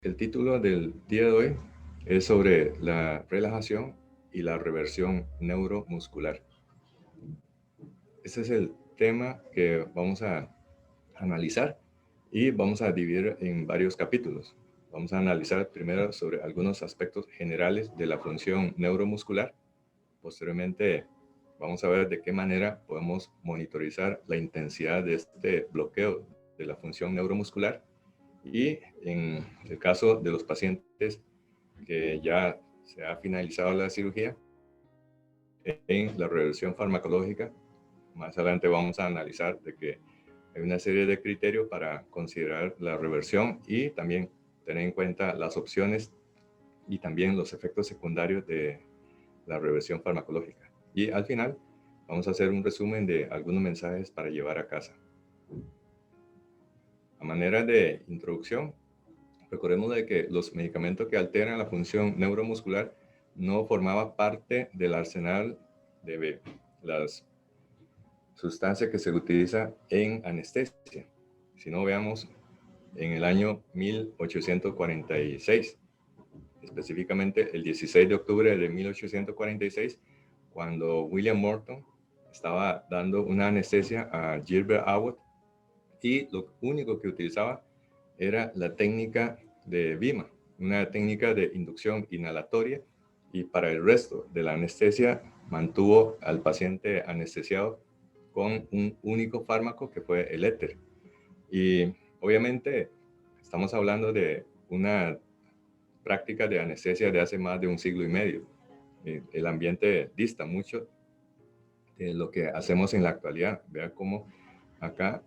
El título del día de hoy es sobre la relajación y la reversión neuromuscular. Ese es el tema que vamos a analizar y vamos a dividir en varios capítulos. Vamos a analizar primero sobre algunos aspectos generales de la función neuromuscular. Posteriormente vamos a ver de qué manera podemos monitorizar la intensidad de este bloqueo de la función neuromuscular. Y en el caso de los pacientes que ya se ha finalizado la cirugía, en la reversión farmacológica, más adelante vamos a analizar de que hay una serie de criterios para considerar la reversión y también tener en cuenta las opciones y también los efectos secundarios de la reversión farmacológica. Y al final vamos a hacer un resumen de algunos mensajes para llevar a casa. A manera de introducción, recordemos de que los medicamentos que alteran la función neuromuscular no formaban parte del arsenal de las sustancias que se utiliza en anestesia. Si no, veamos en el año 1846, específicamente el 16 de octubre de 1846, cuando William Morton estaba dando una anestesia a Gilbert Abbott y lo único que utilizaba era la técnica de VIMA, una técnica de inducción inhalatoria, y para el resto de la anestesia mantuvo al paciente anestesiado con un único fármaco que fue el éter. Y obviamente estamos hablando de una práctica de anestesia de hace más de un siglo y medio. El ambiente dista mucho de lo que hacemos en la actualidad. Vean cómo acá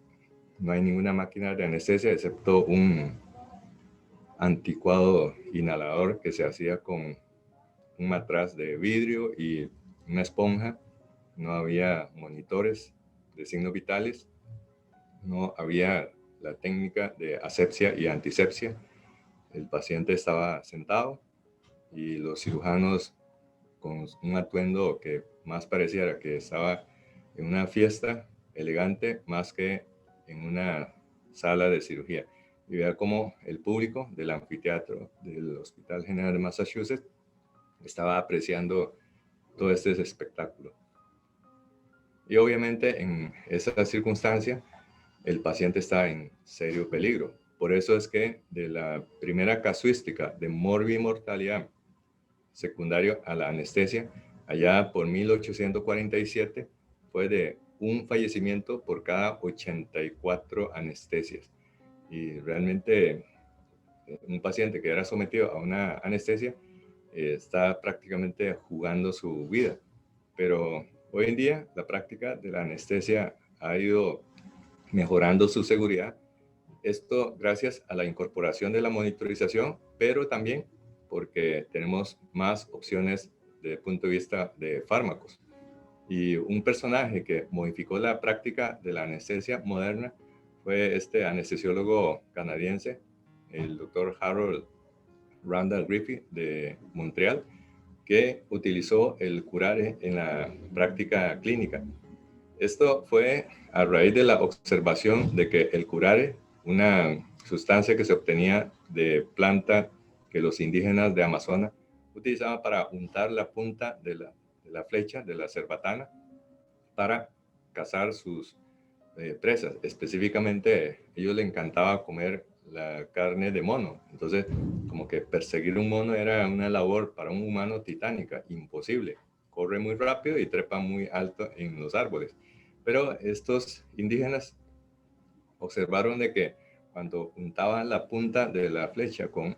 no hay ninguna máquina de anestesia excepto un anticuado inhalador que se hacía con un matraz de vidrio y una esponja. No había monitores de signos vitales, no había la técnica de asepsia y antisepsia. El paciente estaba sentado y los cirujanos con un atuendo que más pareciera que estaba en una fiesta elegante más que en una sala de cirugía. Y vea cómo el público del anfiteatro del Hospital General de Massachusetts estaba apreciando todo este espectáculo. Y obviamente en esa circunstancia el paciente está en serio peligro. Por eso es que de la primera casuística de morbimortalidad secundario a la anestesia, allá por 1847, fue de un fallecimiento por cada 84 anestesias. Y realmente un paciente que era sometido a una anestesia está prácticamente jugando su vida. Pero hoy en día la práctica de la anestesia ha ido mejorando su seguridad. Esto gracias a la incorporación de la monitorización, pero también porque tenemos más opciones desde el punto de vista de fármacos. Y un personaje que modificó la práctica de la anestesia moderna fue este anestesiólogo canadiense, el doctor Harold Randall Griffith de Montreal, que utilizó el curare en la práctica clínica. Esto fue a raíz de la observación de que el curare, una sustancia que se obtenía de planta que los indígenas de Amazonas utilizaban para untar la punta de la flecha, de la cerbatana, para cazar sus presas. Específicamente, a ellos les encantaba comer la carne de mono. Entonces, como que perseguir un mono era una labor para un humano titánica, imposible. Corre muy rápido y trepa muy alto en los árboles. Pero estos indígenas observaron de que cuando untaban la punta de la flecha con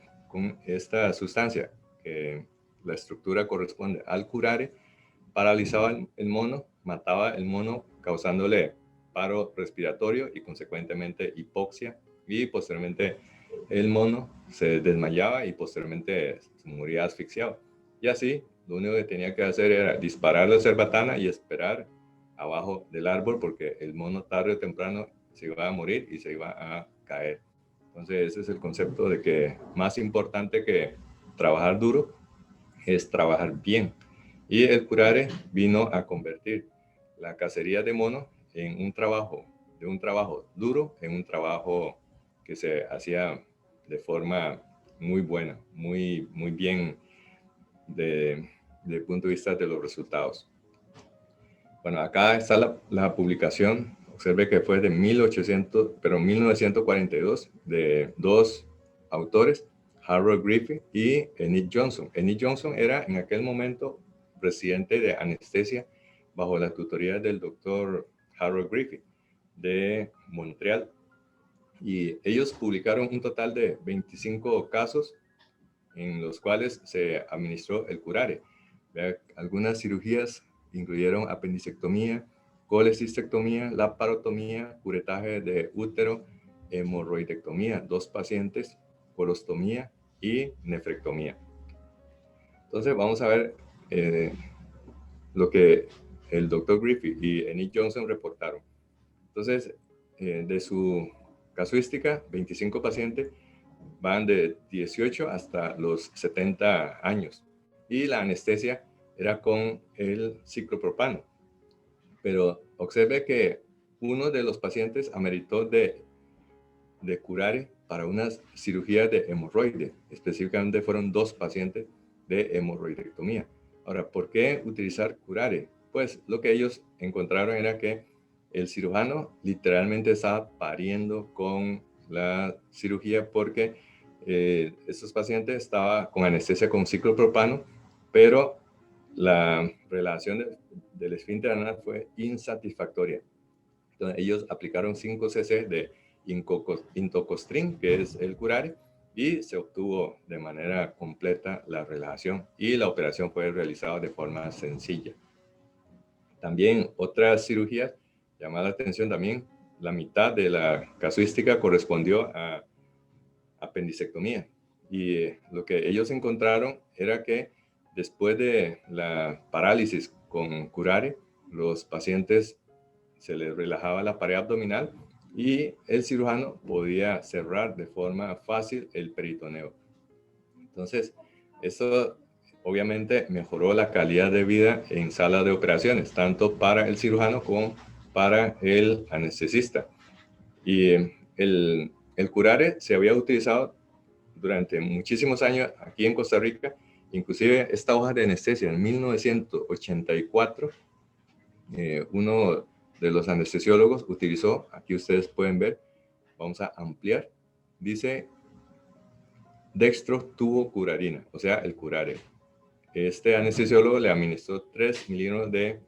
esta sustancia, que la estructura corresponde al curare, paralizaba el mono, mataba el mono, causándole paro respiratorio y consecuentemente hipoxia, y posteriormente el mono se desmayaba y posteriormente se moría asfixiado. Y así, lo único que tenía que hacer era disparar la cerbatana y esperar abajo del árbol, porque el mono tarde o temprano se iba a morir y se iba a caer. Entonces ese es el concepto de que más importante que trabajar duro es trabajar bien. Y el curare vino a convertir la cacería de mono en un trabajo duro, en un trabajo que se hacía de forma muy buena, muy bien desde el punto de vista de los resultados. Bueno, acá está la publicación. Observe que fue de 1942, de dos autores, Harold Griffith y Enid Johnson. Enid Johnson era en aquel momento presidente de anestesia bajo la tutoría del doctor Harold Griffith de Montreal. Y ellos publicaron un total de 25 casos en los cuales se administró el curare. Algunas cirugías incluyeron apendicectomía, colecistectomía, laparotomía, curetaje de útero, hemorroidectomía, 2 pacientes, colostomía y nefrectomía. Entonces vamos a ver lo que el doctor Griffith y Enid Johnson reportaron. Entonces, de su casuística, 25 pacientes van de 18 hasta los 70 años. Y la anestesia era con el ciclopropano. Pero observe que uno de los pacientes ameritó de curare para unas cirugías de hemorroide. Específicamente fueron 2 pacientes de hemorroidectomía. Ahora, ¿por qué utilizar curare? Pues lo que ellos encontraron era que el cirujano literalmente estaba pariendo con la cirugía porque estos pacientes estaban con anestesia con ciclopropano, pero la relación del esfínter anal fue insatisfactoria. Entonces ellos aplicaron 5 cc de intocostrin, que es el curare, y se obtuvo de manera completa la relajación y la operación fue realizada de forma sencilla. También otras cirugías llamaron la atención también. La mitad de la casuística correspondió a apendicectomía. Y lo que ellos encontraron era que después de la parálisis con curare, los pacientes se les relajaba la pared abdominal y el cirujano podía cerrar de forma fácil el peritoneo. Entonces, eso obviamente mejoró la calidad de vida en sala de operaciones, tanto para el cirujano como para el anestesista. Y el curare se había utilizado durante muchísimos años aquí en Costa Rica, inclusive esta hoja de anestesia en 1984, uno de los anestesiólogos utilizó, aquí ustedes pueden ver, vamos a ampliar, dice dextrotubocurarina, o sea, el curare. Este anestesiólogo le administró 3 mililitros de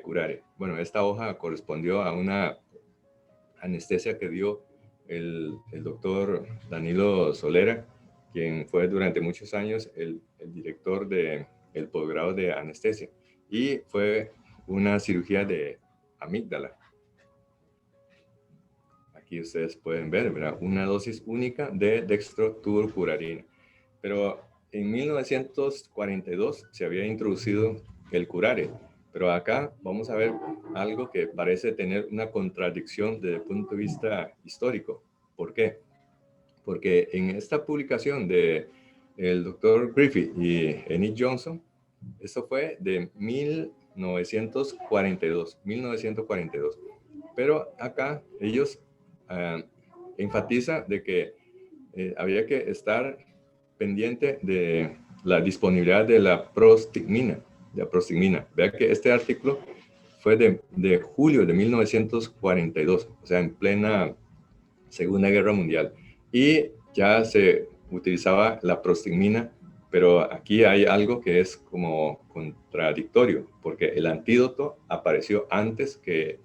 curare. Bueno, esta hoja correspondió a una anestesia que dio el doctor Danilo Solera, quien fue durante muchos años el director del posgrado de anestesia. Y fue una cirugía de amígdala. Aquí ustedes pueden ver, ¿verdad? Una dosis única de dextrotubocurarina. Pero en 1942 se había introducido el curare. Pero acá vamos a ver algo que parece tener una contradicción desde el punto de vista histórico. ¿Por qué? Porque en esta publicación de el doctor Griffith y Enid Johnson, esto fue de 1942. Pero acá ellos enfatizan de que había que estar pendiente de la disponibilidad de la prostigmina. Vea que este artículo fue de julio de 1942, o sea, en plena Segunda Guerra Mundial. Y ya se utilizaba la prostigmina, pero aquí hay algo que es como contradictorio, porque el antídoto apareció antes que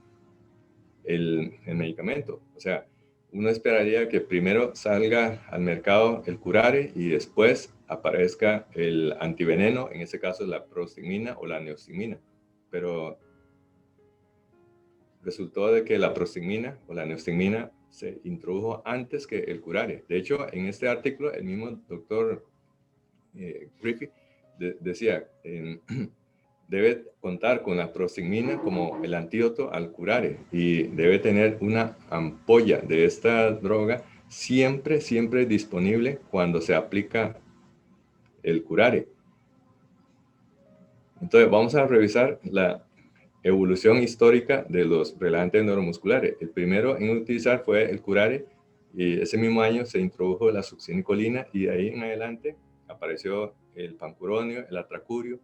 el medicamento. O sea, uno esperaría que primero salga al mercado el curare y después aparezca el antiveneno, en este caso la prostigmina o la neostigmina. Pero resultó de que la prostigmina o la neostigmina se introdujo antes que el curare. De hecho, en este artículo, el mismo doctor Griffith decía, debe contar con la prostigmina como el antídoto al curare y debe tener una ampolla de esta droga siempre disponible cuando se aplica el curare. Entonces, vamos a revisar la evolución histórica de los relajantes neuromusculares. El primero en utilizar fue el curare Y ese mismo año se introdujo la succinicolina y de ahí en adelante apareció el pancuronio, el atracurio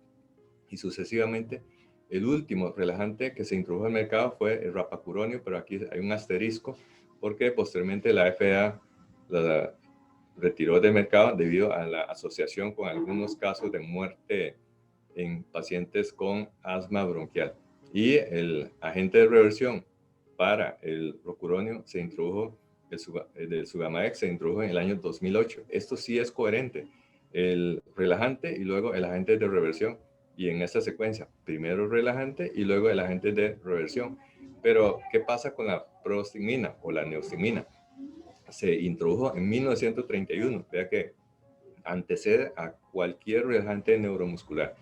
y sucesivamente. El último relajante que se introdujo al mercado fue el rapacuronio, pero aquí hay un asterisco porque posteriormente la FDA la retiró del mercado debido a la asociación con algunos casos de muerte en pacientes con asma bronquial. Y el agente de reversión para el rocuronio se introdujo, del Sugamax se introdujo en el año 2008. Esto sí es coherente. El relajante y luego el agente de reversión. Y en esta secuencia, primero el relajante y luego el agente de reversión. Pero, ¿qué pasa con la prostigmina o la neostigmina? Se introdujo en 1931. Vea que antecede a cualquier relajante neuromuscular.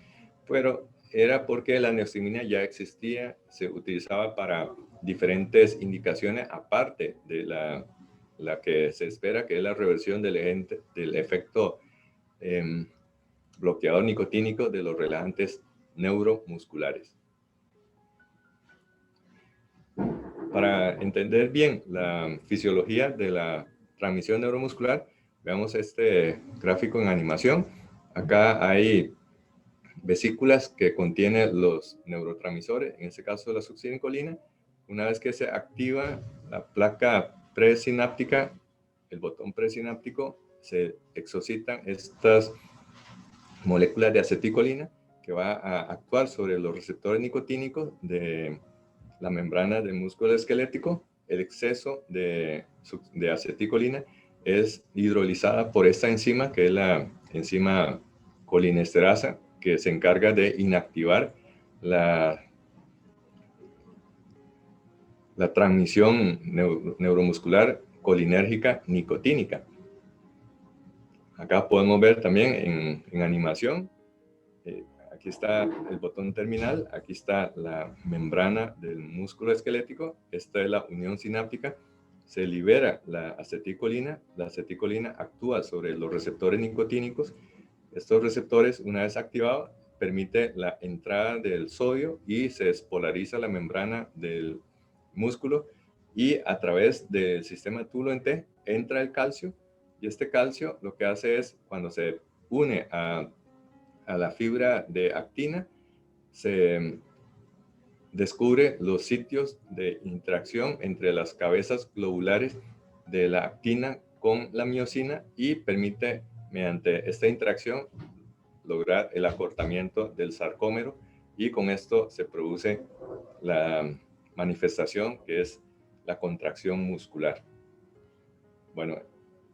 Pero era porque la neostigmina ya existía, se utilizaba para diferentes indicaciones, aparte de la que se espera, que es la reversión del efecto bloqueador nicotínico de los relajantes neuromusculares. Para entender bien la fisiología de la transmisión neuromuscular, veamos este gráfico en animación. Acá hay vesículas que contienen los neurotransmisores, en este caso la succinicolina. Una vez que se activa la placa presináptica, el botón presináptico, se exocitan estas moléculas de acetilcolina que va a actuar sobre los receptores nicotínicos de la membrana del músculo esquelético. El exceso de acetilcolina es hidrolizada por esta enzima, que es la enzima colinesterasa, que se encarga de inactivar la transmisión neuromuscular colinérgica nicotínica. Acá podemos ver también en animación, aquí está el botón terminal, aquí está la membrana del músculo esquelético, esta es la unión sináptica, se libera la acetilcolina actúa sobre los receptores nicotínicos. Estos receptores, una vez activados, permite la entrada del sodio y se despolariza la membrana del músculo y a través del sistema Thulo-T entra el calcio y este calcio lo que hace es, cuando se une a la fibra de actina, se descubre los sitios de interacción entre las cabezas globulares de la actina con la miosina y permite, mediante esta interacción, lograr el acortamiento del sarcómero y con esto se produce la manifestación que es la contracción muscular. Bueno,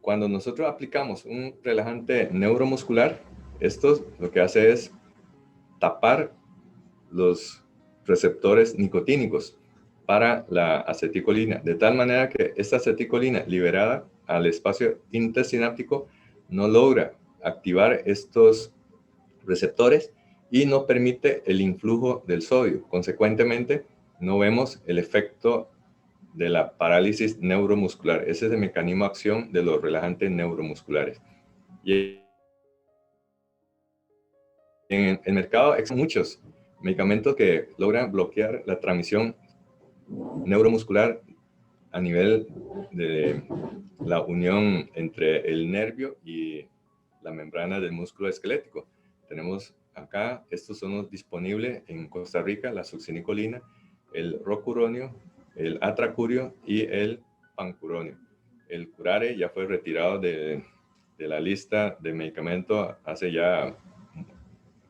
cuando nosotros aplicamos un relajante neuromuscular, esto lo que hace es tapar los receptores nicotínicos para la acetilcolina, de tal manera que esta acetilcolina liberada al espacio intersináptico no logra activar estos receptores y no permite el influjo del sodio. Consecuentemente, no vemos el efecto de la parálisis neuromuscular. Ese es el mecanismo de acción de los relajantes neuromusculares. Y en el mercado existen muchos medicamentos que logran bloquear la transmisión neuromuscular a nivel de la unión entre el nervio y la membrana del músculo esquelético. Tenemos acá, estos son los disponibles en Costa Rica, la succinicolina, el rocuronio, el atracurio y el pancuronio. El curare ya fue retirado de la lista de medicamentos hace ya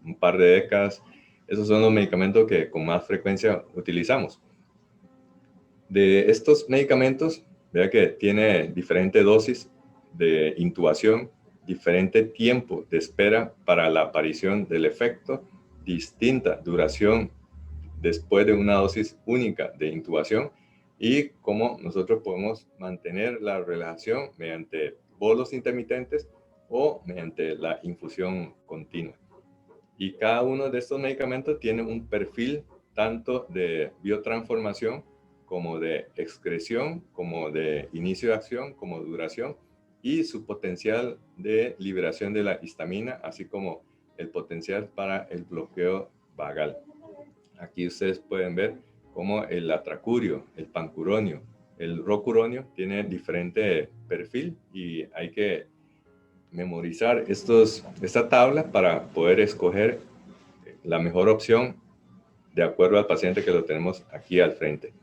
un par de décadas. Esos son los medicamentos que con más frecuencia utilizamos. De estos medicamentos, vea que tiene diferente dosis de intubación, diferente tiempo de espera para la aparición del efecto, distinta duración después de una dosis única de intubación y cómo nosotros podemos mantener la relajación mediante bolos intermitentes o mediante la infusión continua. Y cada uno de estos medicamentos tiene un perfil tanto de biotransformación como de excreción, como de inicio de acción, como duración y su potencial de liberación de la histamina, así como el potencial para el bloqueo vagal. Aquí ustedes pueden ver cómo el atracurio, el pancuronio, el rocuronio tiene diferente perfil y hay que memorizar esta tabla para poder escoger la mejor opción de acuerdo al paciente que lo tenemos aquí al frente.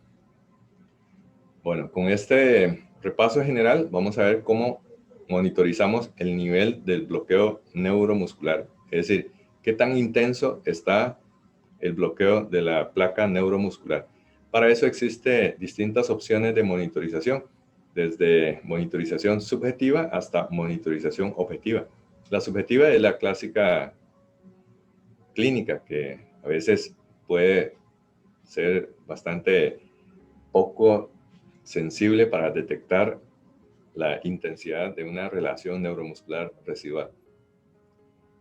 Bueno, con este repaso general vamos a ver cómo monitorizamos el nivel del bloqueo neuromuscular, es decir, qué tan intenso está el bloqueo de la placa neuromuscular. Para eso existen distintas opciones de monitorización, desde monitorización subjetiva hasta monitorización objetiva. La subjetiva es la clásica clínica, que a veces puede ser bastante poco sensible para detectar la intensidad de una relación neuromuscular residual.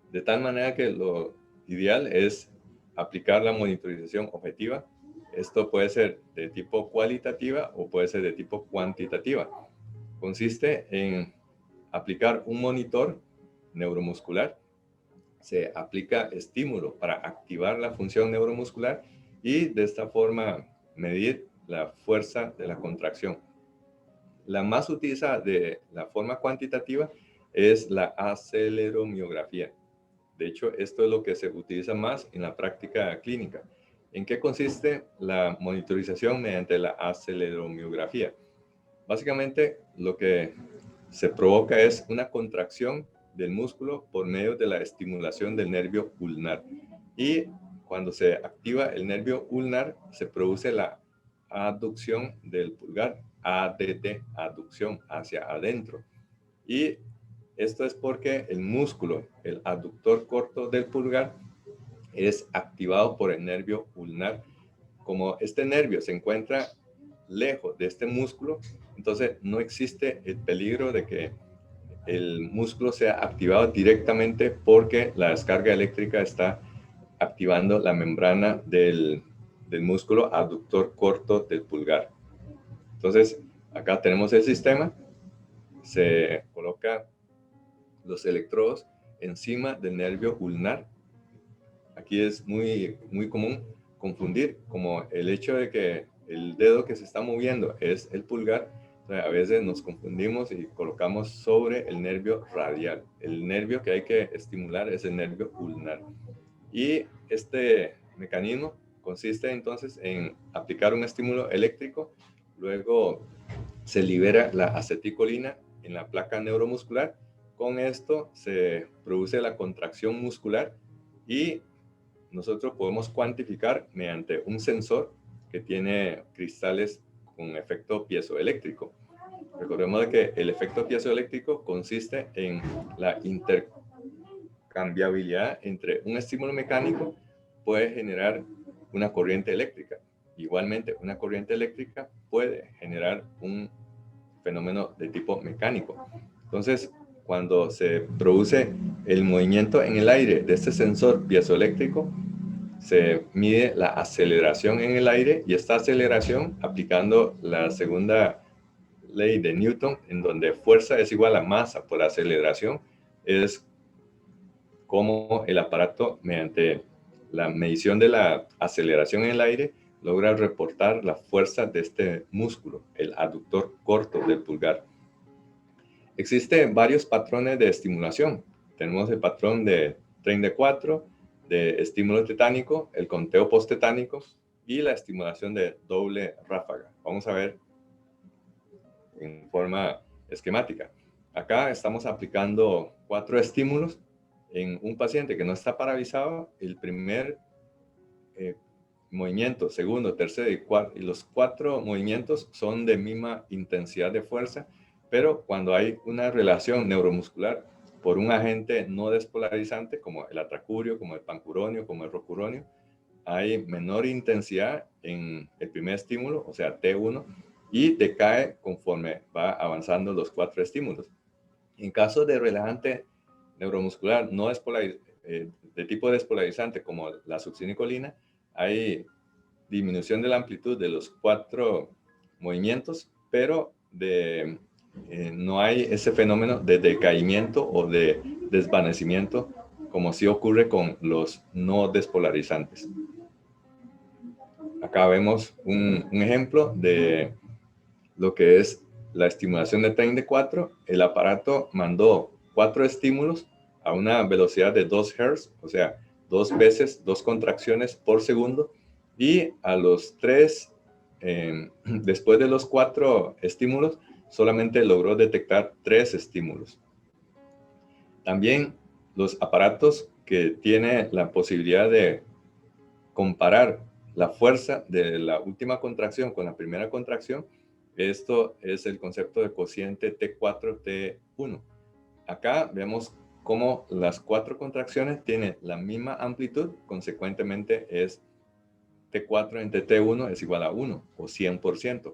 De tal manera que lo ideal es aplicar la monitorización objetiva. Esto puede ser de tipo cualitativa o puede ser de tipo cuantitativa. Consiste en aplicar un monitor neuromuscular. Se aplica estímulo para activar la función neuromuscular y de esta forma medir la fuerza de la contracción. La más utilizada de la forma cuantitativa es la aceleromiografía. De hecho, esto es lo que se utiliza más en la práctica clínica. ¿En qué consiste la monitorización mediante la aceleromiografía? Básicamente, lo que se provoca es una contracción del músculo por medio de la estimulación del nervio ulnar. Y cuando se activa el nervio ulnar, se produce la aducción del pulgar, ADT, aducción hacia adentro. Y esto es porque el músculo, el aductor corto del pulgar, es activado por el nervio ulnar. Como este nervio se encuentra lejos de este músculo, entonces no existe el peligro de que el músculo sea activado directamente porque la descarga eléctrica está activando la membrana del músculo aductor corto del pulgar. Entonces, acá tenemos el sistema, se coloca los electrodos encima del nervio ulnar. Aquí es muy común confundir como el hecho de que el dedo que se está moviendo es el pulgar. A veces nos confundimos y colocamos sobre el nervio radial. El nervio que hay que estimular es el nervio ulnar. Y este mecanismo consiste entonces en aplicar un estímulo eléctrico, luego se libera la aceticolina en la placa neuromuscular. Con esto se produce la contracción muscular y nosotros podemos cuantificar mediante un sensor que tiene cristales con efecto piezoeléctrico. Recordemos que el efecto piezoeléctrico consiste en la intercambiabilidad entre un estímulo mecánico puede generar una corriente eléctrica. Igualmente, una corriente eléctrica puede generar un fenómeno de tipo mecánico. Entonces, cuando se produce el movimiento en el aire de este sensor piezoeléctrico, se mide la aceleración en el aire y esta aceleración, aplicando la segunda ley de Newton, en donde fuerza es igual a masa por aceleración, es como el aparato, mediante la medición de la aceleración en el aire, logra reportar la fuerza de este músculo, el aductor corto del pulgar. Existen varios patrones de estimulación. Tenemos el patrón de tren de 4, de estímulo tetánico, el conteo post-tetánico y la estimulación de doble ráfaga. Vamos a ver en forma esquemática. Acá estamos aplicando 4 estímulos en un paciente que no está paralizado. El primer movimiento, segundo, tercero y cuarto, y los 4 movimientos son de misma intensidad de fuerza, pero cuando hay una relación neuromuscular por un agente no despolarizante, como el atracurio, como el pancuronio, como el rocuronio, hay menor intensidad en el primer estímulo, o sea, T1, y decae conforme va avanzando los 4 estímulos. En caso de relajante neuromuscular no de tipo despolarizante, como la succinicolina, hay disminución de la amplitud de los 4 movimientos, pero no hay ese fenómeno de decaimiento o de desvanecimiento como sí ocurre con los no despolarizantes. Acá vemos un ejemplo de lo que es la estimulación de tren de 4, el aparato mandó 4 estímulos a una velocidad de 2 Hz, o sea, 2 veces, 2 contracciones por segundo, y a los 3, después de los 4 estímulos, solamente logró detectar 3 estímulos. También los aparatos que tienen la posibilidad de comparar la fuerza de la última contracción con la primera contracción, esto es el concepto de cociente T4-T1. Acá vemos cómo las 4 contracciones tienen la misma amplitud, consecuentemente es T4 entre T1 es igual a 1 o 100%.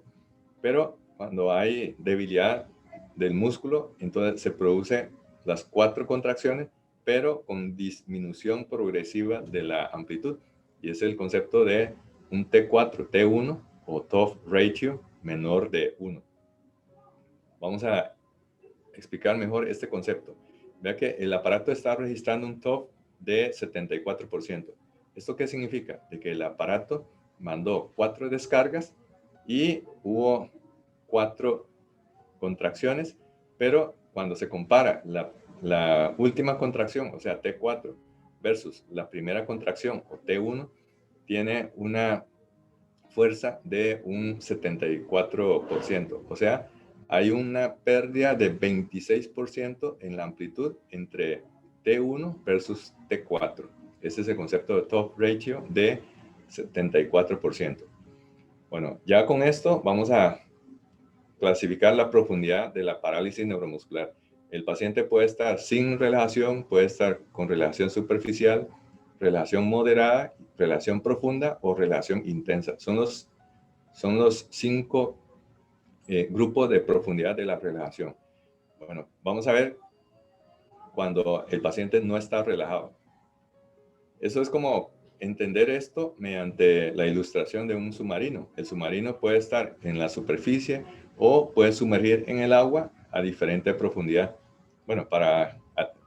Pero cuando hay debilidad del músculo, entonces se produce las 4 contracciones, pero con disminución progresiva de la amplitud. Y es el concepto de un T4, T1 o TOF ratio menor de 1. Vamos a explicar mejor este concepto. Vea que el aparato está registrando un TOF de 74%. ¿Esto qué significa? De que el aparato mandó 4 descargas y hubo 4 contracciones, pero cuando se compara la última contracción, o sea, T4, versus la primera contracción, o T1, tiene una fuerza de un 74%. O sea, hay una pérdida de 26% en la amplitud entre T1 versus T4. Ese es el concepto de top ratio de 74%. Bueno, ya con esto vamos a clasificar la profundidad de la parálisis neuromuscular. El paciente puede estar sin relajación, puede estar con relajación superficial, relajación moderada, relajación profunda o relajación intensa. Son los 5 grupos de profundidad de la relajación. Bueno, vamos a ver cuando el paciente no está relajado. Eso es como entender esto mediante la ilustración de un submarino. El submarino puede estar en la superficie o puede sumergir en el agua a diferente profundidad. Bueno, para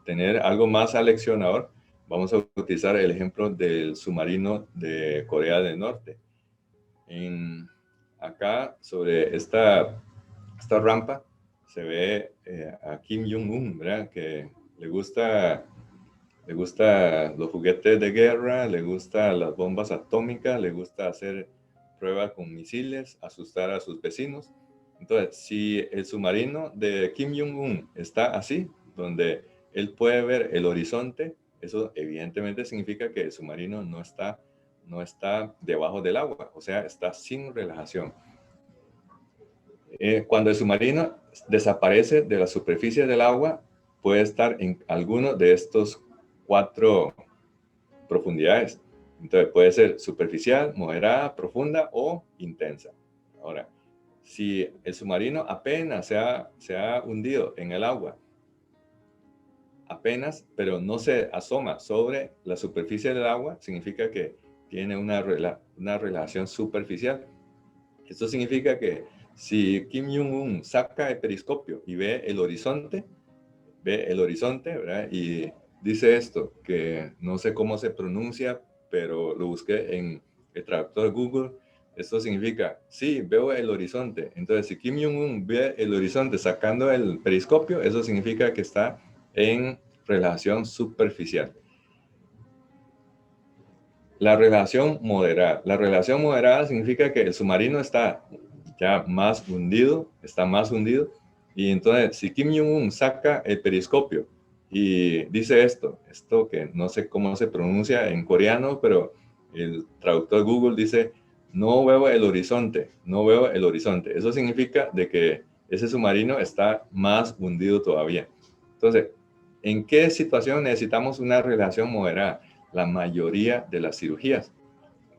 tener algo más aleccionador, vamos a utilizar el ejemplo del submarino de Corea del Norte. Acá, sobre esta rampa, se ve a Kim Jong-un, ¿verdad? Que le gusta los juguetes de guerra, le gustan las bombas atómicas, le gusta hacer pruebas con misiles, asustar a sus vecinos. Entonces, si el submarino de Kim Jong-un está así, donde él puede ver el horizonte, eso evidentemente significa que el submarino no está debajo del agua, o sea, está sin relajación. Cuando el submarino desaparece de la superficie del agua, puede estar en alguno de estos 4 profundidades. Entonces puede ser superficial, moderada, profunda o intensa. Ahora, si el submarino apenas se ha hundido en el agua, apenas, pero no se asoma sobre la superficie del agua, significa que tiene una relación superficial. Esto significa que si Kim Jong-un saca el periscopio y ve el horizonte, ¿verdad? Y dice esto, que no sé cómo se pronuncia, pero lo busqué en el traductor de Google. Esto significa, sí, veo el horizonte. Entonces, si Kim Jong-un ve el horizonte sacando el periscopio, eso significa que está en relajación superficial. La relajación moderada. La relajación moderada significa que el submarino está ya más hundido, y entonces si Kim Jong-un saca el periscopio y dice esto que no sé cómo se pronuncia en coreano, pero el traductor Google dice, no veo el horizonte. Eso significa de que ese submarino está más hundido todavía. Entonces, ¿en qué situación necesitamos una relajación moderada? La mayoría de las cirugías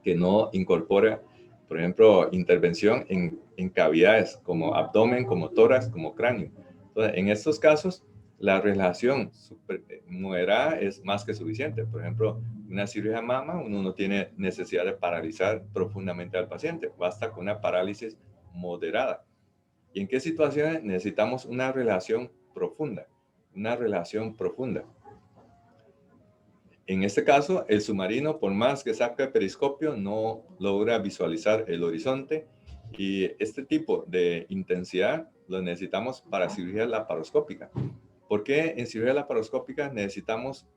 que no incorpora, por ejemplo, intervención en cavidades como abdomen, como tórax, como cráneo. Entonces, en estos casos, la relajación moderada es más que suficiente. Por ejemplo, una cirugía de mama, uno no tiene necesidad de paralizar profundamente al paciente, basta con una parálisis moderada. ¿Y en qué situaciones necesitamos una relajación profunda? Una relajación profunda. En este caso, el submarino, por más que saque el periscopio, no logra visualizar el horizonte Y este tipo de intensidad lo necesitamos para cirugía laparoscópica. ¿Por qué en cirugía laparoscópica necesitamos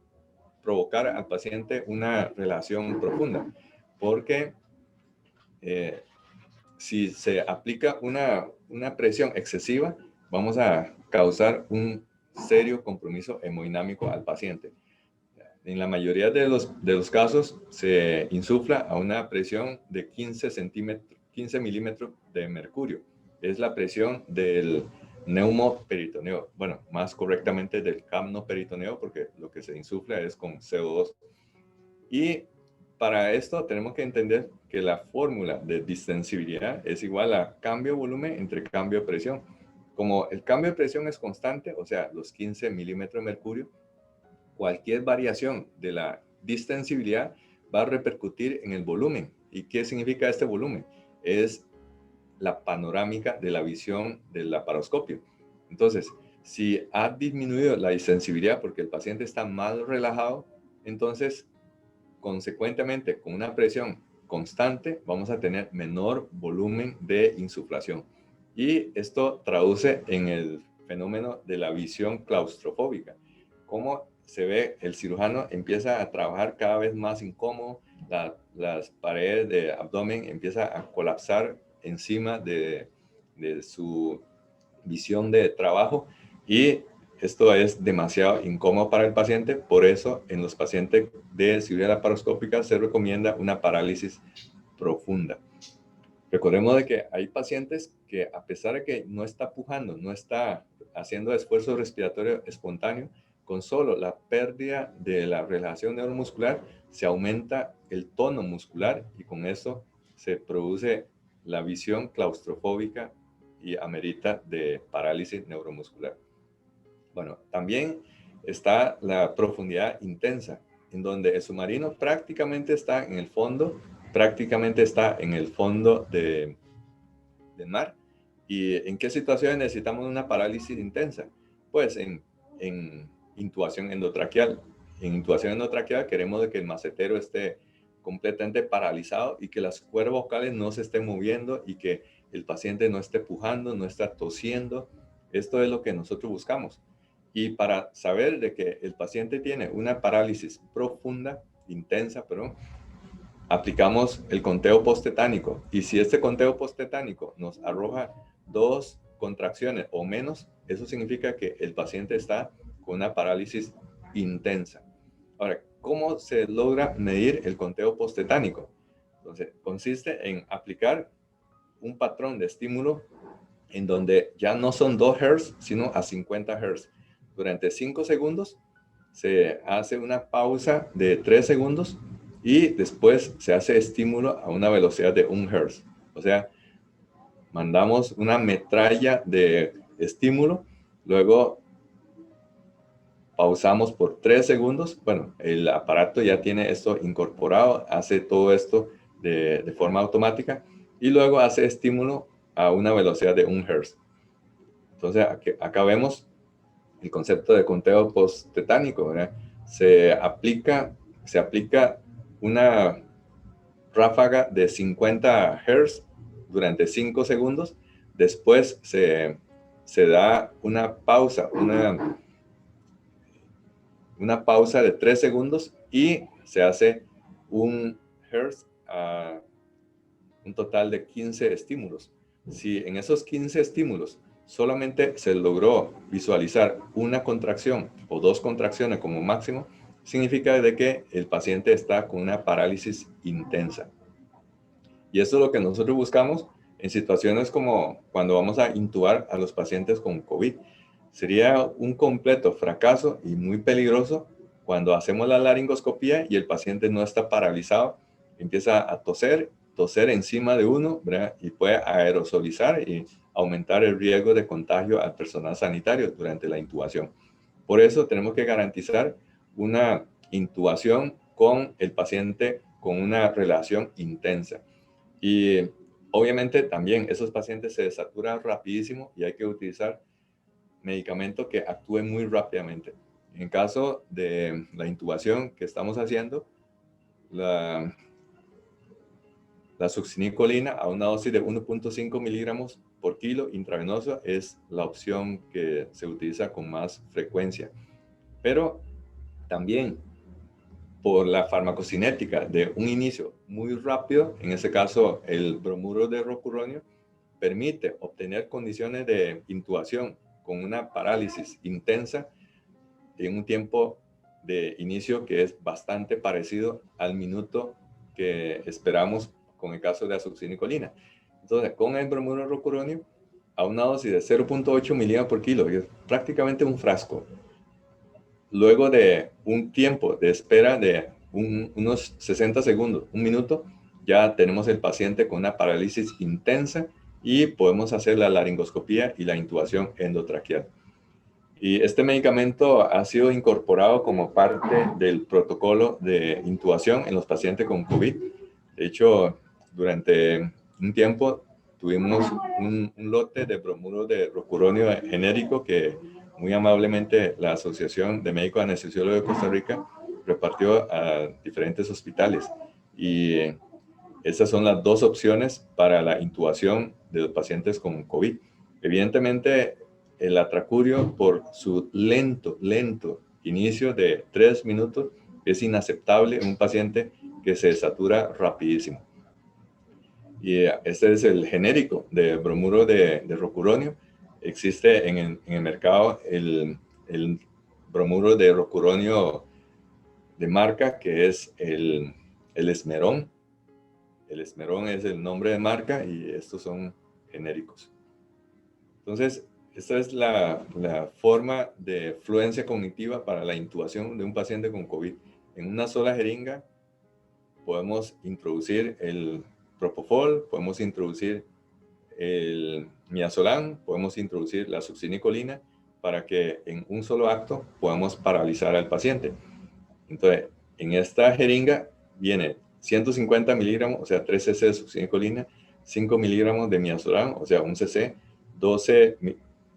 provocar al paciente una relación profunda? Porque si se aplica una presión excesiva, vamos a causar un serio compromiso hemodinámico al paciente. En la mayoría de los casos se insufla a una presión de 15 milímetros de mercurio. Es la presión del neumoperitoneo, bueno, más correctamente del camnoperitoneo, porque lo que se insufla es con CO2. Y para esto tenemos que entender que la fórmula de distensibilidad es igual a cambio de volumen entre cambio de presión. Como el cambio de presión es constante, o sea, los 15 milímetros de mercurio, cualquier variación de la distensibilidad va a repercutir en el volumen. ¿Y qué significa este volumen? Es la panorámica de la visión del laparoscopio. Entonces, si ha disminuido la distensibilidad porque el paciente está más relajado, entonces, consecuentemente, con una presión constante, vamos a tener menor volumen de insuflación. Y esto traduce en el fenómeno de la visión claustrofóbica. Cómo se ve, el cirujano empieza a trabajar cada vez más incómodo, las paredes de abdomen empiezan a colapsar encima de su visión de trabajo y esto es demasiado incómodo para el paciente. Por eso en los pacientes de cirugía laparoscópica se recomienda una parálisis profunda. Recordemos de que hay pacientes que a pesar de que no está pujando, no está haciendo esfuerzo respiratorio espontáneo, con solo la pérdida de la relajación neuromuscular se aumenta el tono muscular y con eso se produce la visión claustrofóbica y amerita de parálisis neuromuscular. Bueno, también está la profundidad intensa, en donde el submarino prácticamente está en el fondo, del mar. ¿Y en qué situaciones necesitamos una parálisis intensa? Pues en intubación endotraqueal. En intubación endotraqueal queremos de que el macetero esté completamente paralizado y que las cuerdas vocales no se estén moviendo y que el paciente no esté pujando, no esté tosiendo. Esto es lo que nosotros buscamos. Y para saber de que el paciente tiene una parálisis profunda, intensa, perdón, aplicamos el conteo postetánico. Y si este conteo postetánico nos arroja 2 contracciones o menos, eso significa que el paciente está con una parálisis intensa. Ahora, ¿cómo se logra medir el conteo postetánico? Entonces, consiste en aplicar un patrón de estímulo en donde ya no son 2 Hz, sino a 50 Hz. Durante 5 segundos se hace una pausa de 3 segundos y después se hace estímulo a una velocidad de 1 Hz. O sea, mandamos una metralla de estímulo, luego pausamos por 3 segundos. Bueno, el aparato ya tiene esto incorporado, hace todo esto de forma automática y luego hace estímulo a una velocidad de 1 Hz. Entonces, acá vemos el concepto de conteo post-tetánico, ¿verdad? Se aplica una ráfaga de 50 Hz durante 5 segundos. Después se da una pausa, una pausa de 3 segundos y se hace un Hz a un total de 15 estímulos. Si en esos 15 estímulos solamente se logró visualizar una contracción o 2 contracciones como máximo, significa de que el paciente está con una parálisis intensa. Y eso es lo que nosotros buscamos en situaciones como cuando vamos a intubar a los pacientes con COVID. Sería un completo fracaso y muy peligroso cuando hacemos la laringoscopía y el paciente no está paralizado, empieza a toser encima de uno, ¿verdad? Y puede aerosolizar y aumentar el riesgo de contagio al personal sanitario durante la intubación. Por eso tenemos que garantizar una intubación con el paciente con una relación intensa. Y obviamente también esos pacientes se desaturan rapidísimo y hay que utilizar medicamento que actúe muy rápidamente. En caso de la intubación que estamos haciendo, la la succinicolina a una dosis de 1.5 miligramos por kilo intravenoso es la opción que se utiliza con más frecuencia. Pero también por la farmacocinética de un inicio muy rápido, en este caso el bromuro de rocuronio, permite obtener condiciones de intubación con una parálisis intensa en un tiempo de inicio que es bastante parecido al minuto que esperamos con el caso de la succinicolina. Entonces, con el bromuro de rocuronio, a una dosis de 0.8 miligramos por kilo, es prácticamente un frasco. Luego de un tiempo de espera de unos 60 segundos, un minuto, ya tenemos el paciente con una parálisis intensa y podemos hacer la laringoscopía y la intubación endotraqueal. Y este medicamento ha sido incorporado como parte del protocolo de intubación en los pacientes con COVID. De hecho, durante un tiempo tuvimos un lote de bromuro de rocuronio genérico que muy amablemente la Asociación de Médicos Anestesiólogos de Costa Rica repartió a diferentes hospitales. Y esas son las dos opciones para la intubación de los pacientes con COVID. Evidentemente, el atracurio, por su lento inicio de 3 minutos, es inaceptable en un paciente que se satura rapidísimo. Y este es el genérico de bromuro de rocuronio. Existe en el mercado el bromuro de rocuronio de marca, que es el Esmerón. El Esmerón es el nombre de marca y estos son genéricos. Entonces, esta es la forma de fluencia cognitiva para la intubación de un paciente con COVID. En una sola jeringa podemos introducir el propofol, podemos introducir el midazolam, podemos introducir la succinicolina para que en un solo acto podamos paralizar al paciente. Entonces, en esta jeringa viene 150 miligramos, o sea, 3 cc de succinicolina, 5 miligramos de midazolam, o sea, 1 cc, 12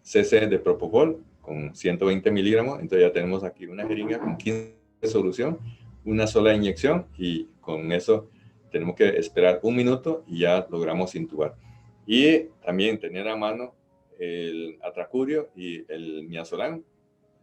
cc de propofol con 120 miligramos. Entonces ya tenemos aquí una jeringa con 15 de solución, una sola inyección, y con eso tenemos que esperar un minuto y ya logramos intubar. Y también tener a mano el atracurio y el midazolam,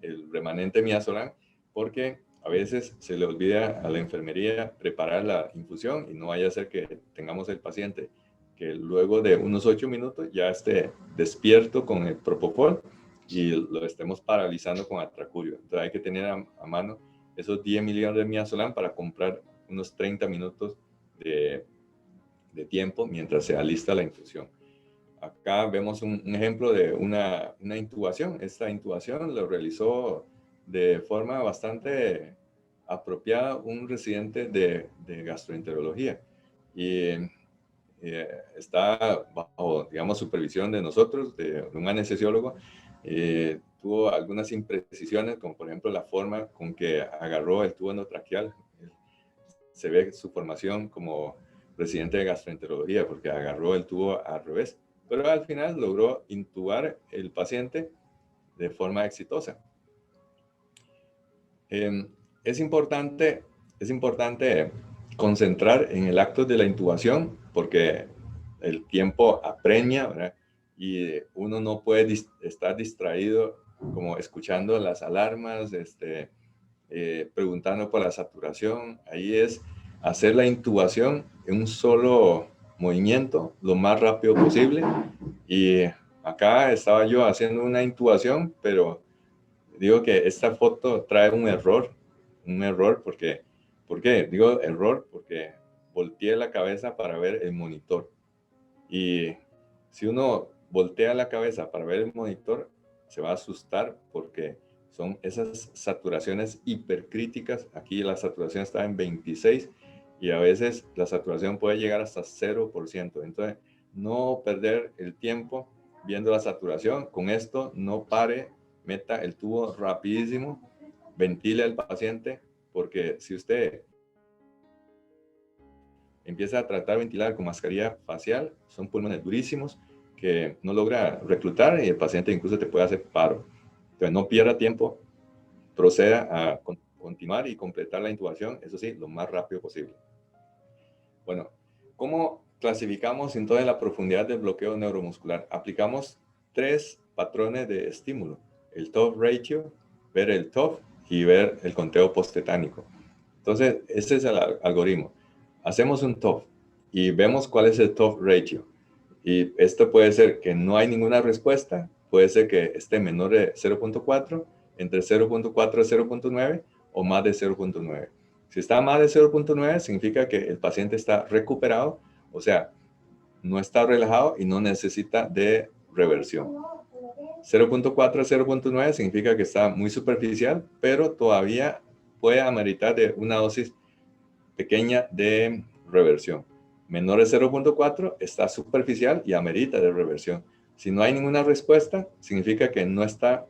el remanente midazolam, porque a veces se le olvida a la enfermería preparar la infusión y no vaya a ser que tengamos el paciente que luego de unos 8 minutos ya esté despierto con el propofol y lo estemos paralizando con atracurio. Entonces hay que tener a mano esos 10 miligramos de midazolam para comprar unos 30 minutos de tiempo mientras se alista la infusión. Acá vemos un ejemplo de una intubación. Esta intubación lo realizó de forma bastante apropiada un residente de gastroenterología. Y está bajo, digamos, supervisión de nosotros, de un anestesiólogo. Tuvo algunas imprecisiones, como por ejemplo la forma con que agarró el tubo endotraqueal. Se ve su formación como residente de gastroenterología porque agarró el tubo al revés, pero al final logró intubar el paciente de forma exitosa. Es importante concentrar en el acto de la intubación porque el tiempo apremia, ¿verdad? Y uno no puede estar distraído como escuchando las alarmas, preguntando por la saturación. Ahí es hacer la intubación en un solo movimiento lo más rápido posible. Y acá estaba yo haciendo una intubación, pero digo que esta foto trae un error porque, ¿por qué? Digo error porque volteé la cabeza para ver el monitor. Y si uno voltea la cabeza para ver el monitor, se va a asustar porque son esas saturaciones hipercríticas. Aquí la saturación está en 26 y a veces la saturación puede llegar hasta 0%. Entonces, no perder el tiempo viendo la saturación. Con esto, no pare, meta el tubo rapidísimo, ventile al paciente, porque si usted empieza a tratar de ventilar con mascarilla facial, son pulmones durísimos que no logra reclutar y el paciente incluso te puede hacer paro. Entonces, no pierda tiempo, proceda a continuar y completar la intubación, eso sí, lo más rápido posible. Bueno, ¿cómo clasificamos entonces la profundidad del bloqueo neuromuscular. Aplicamos 3 patrones de estímulo: el TOF ratio, ver el TOF y ver el conteo posttetánico. Entonces, ese es el algoritmo. Hacemos un TOF y vemos cuál es el TOF ratio. Y esto puede ser que no hay ninguna respuesta, puede ser que esté menor de 0.4, entre 0.4 y 0.9 o más de 0.9. Si está más de 0.9, significa que el paciente está recuperado, o sea, no está relajado y no necesita de reversión. 0.4 a 0.9 significa que está muy superficial, pero todavía puede ameritar de una dosis pequeña de reversión. Menor de 0.4 está superficial y amerita de reversión. Si no hay ninguna respuesta, significa que no está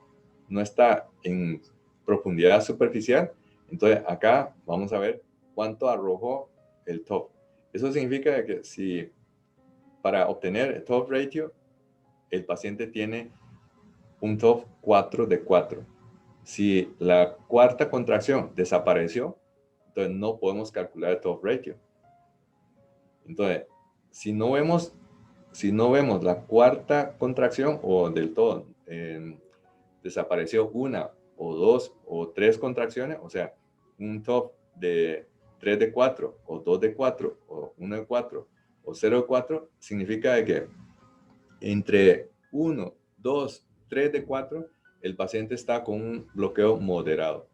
en profundidad superficial. Entonces acá vamos a ver cuánto arrojó el TOF. Eso significa que si para obtener el TOF ratio, el paciente tiene un TOF 4 de 4. Si la cuarta contracción desapareció, entonces no podemos calcular el TOF ratio. Entonces, si no vemos la cuarta contracción o del todo desapareció una o dos o tres contracciones, o sea, un TOF de 3 de 4 o 2 de 4 o 1 de 4 o 0 de 4, significa que entre 1, 2, 3 de 4, el paciente está con un bloqueo moderado.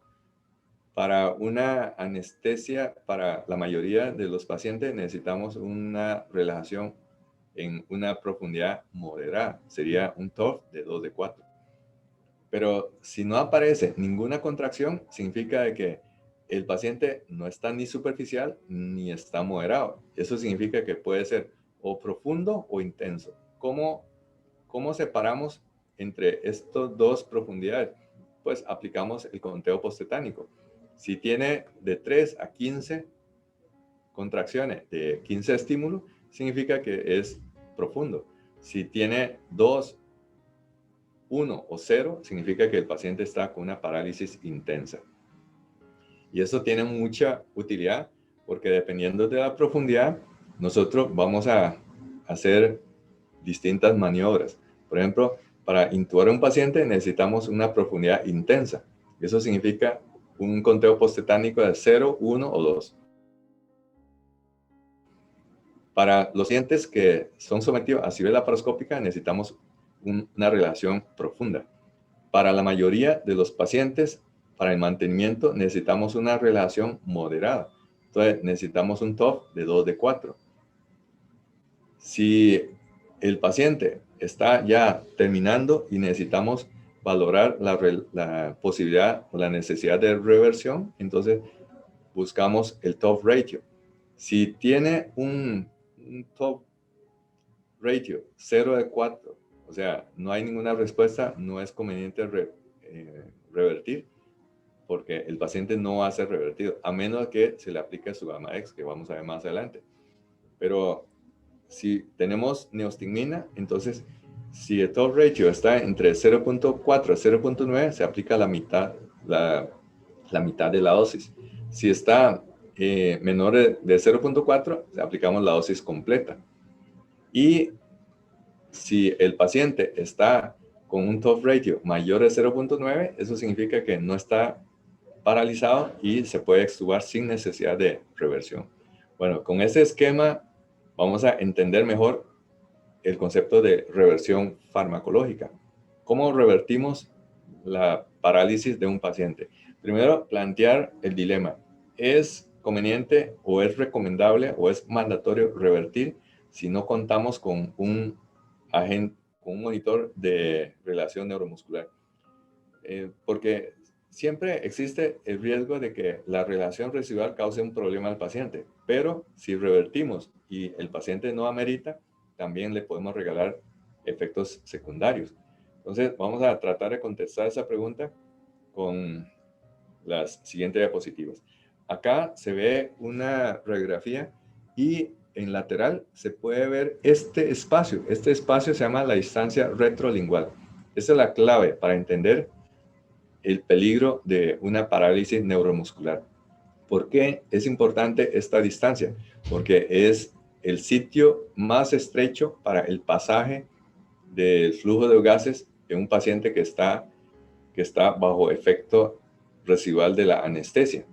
Para una anestesia, para la mayoría de los pacientes, necesitamos una relajación en una profundidad moderada. Sería un TOF de 2 de 4. Pero si no aparece ninguna contracción, significa que el paciente no está ni superficial ni está moderado. Eso significa que puede ser o profundo o intenso. ¿Cómo separamos entre estas dos profundidades? Pues aplicamos el conteo posttetánico. Si tiene de 3 a 15 contracciones de 15 estímulos, significa que es profundo. Si tiene 2, 1 o 0, significa que el paciente está con una parálisis intensa. Y eso tiene mucha utilidad porque dependiendo de la profundidad, nosotros vamos a hacer distintas maniobras. Por ejemplo, para intubar a un paciente necesitamos una profundidad intensa. Eso significa un conteo posttetánico de 0, 1 o 2. Para los pacientes que son sometidos a cirugía laparoscópica necesitamos una relajación profunda. Para la mayoría de los pacientes, para el mantenimiento, necesitamos una relajación moderada. Entonces, necesitamos un TOF de 2 de 4. Si el paciente está ya terminando y necesitamos valorar la posibilidad o la necesidad de reversión, entonces buscamos el TOF ratio. Si tiene un TOF ratio 0 de 4, o sea, no hay ninguna respuesta, no es conveniente revertir, porque el paciente no va a ser revertido, a menos que se le aplique su gamma X, que vamos a ver más adelante. Pero si tenemos neostigmina, entonces si el TOF ratio está entre 0.4 a 0.9, se aplica la mitad de la dosis. Si está menor de 0.4, aplicamos la dosis completa. Y si el paciente está con un TOF ratio mayor de 0.9, eso significa que no está paralizado y se puede extubar sin necesidad de reversión. Bueno, con ese esquema vamos a entender mejor el concepto de reversión farmacológica. ¿Cómo revertimos la parálisis de un paciente? Primero, plantear el dilema. ¿Es conveniente o es recomendable o es mandatorio revertir si no contamos con un monitor de relación neuromuscular? Porque siempre existe el riesgo de que la relación residual cause un problema al paciente, pero si revertimos y el paciente no amerita, también le podemos regalar efectos secundarios. Entonces, vamos a tratar de contestar esa pregunta con las siguientes diapositivas. Acá se ve una radiografía y en lateral se puede ver este espacio. Este espacio se llama la distancia retrolingual. Esa es la clave para entender el peligro de una parálisis neuromuscular. ¿Por qué es importante esta distancia? Porque es el sitio más estrecho para el pasaje del flujo de gases en un paciente que está bajo efecto residual de la anestesia.